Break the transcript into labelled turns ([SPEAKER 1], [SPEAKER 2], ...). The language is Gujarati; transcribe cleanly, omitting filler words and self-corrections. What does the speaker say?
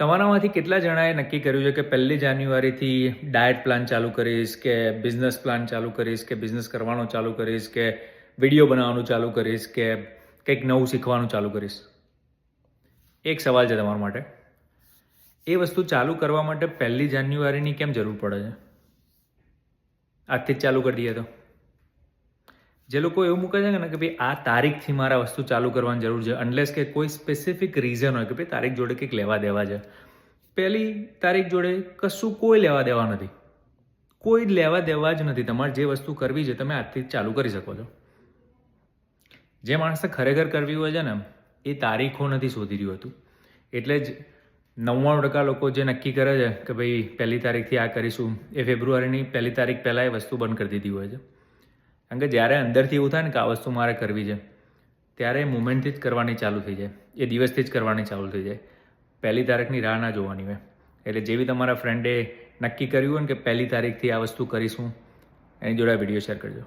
[SPEAKER 1] તમારામાંથી કેટલા જણાએ નક્કી કર્યું છે કે 1 જાન્યુઆરીથી ડાયટ પ્લાન ચાલુ કરીશ, કે બિઝનેસ પ્લાન ચાલુ કરીશ, કે બિઝનેસ કરવાનું ચાલુ કરીશ, કે વિડીયો બનાવવાનું ચાલુ કરીશ, કે કંઈક નવું શીખવાનું ચાલુ કરીશ? એક સવાલ છે તમારા માટે. એ વસ્તુ ચાલુ કરવા માટે 1 જાન્યુઆરીની કેમ જરૂર પડે છે? આજથી જ ચાલુ કરી દઈએ તો? જે લોકો એવું મૂકે છે ને કે ભાઈ આ તારીખથી મારે વસ્તુ ચાલુ કરવાની જરૂર છે, અનલેસ કે કોઈ સ્પેસિફિક રીઝન હોય કે ભાઈ તારીખ જોડે કંઈક લેવા દેવા છે. 1 તારીખ જોડે કશું કોઈ લેવા દેવા નથી. કોઈ લેવા દેવા જ નથી. તમારે જે વસ્તુ કરવી છે તમે આજથી જ ચાલુ કરી શકો છો. જે માણસને ખરેખર કરવી હોય છે ને એ તારીખો નથી શોધી રહ્યું હતું. એટલે જ 99% લોકો જે નક્કી કરે છે કે ભાઈ 1 તારીખથી આ કરીશું, એ ફેબ્રુઆરીની 1 તારીખ પહેલાં એ વસ્તુ બંધ કરી દીધી હોય છે. કારણ કે જ્યારે અંદરથી એવું થાય ને કે આ વસ્તુ મારે કરવી છે, ત્યારે એ મુમેન્ટથી જ કરવાની ચાલુ થઈ જાય, એ દિવસથી જ કરવાની ચાલુ થઈ જાય. 1 તારીખની રાહ ના જોવાની હોય. એટલે જેવી તમારા ફ્રેન્ડે નક્કી કર્યું હોય ને કે 1 તારીખથી આ વસ્તુ કરીશું, એની જોડે વિડીયો શેર કરજો.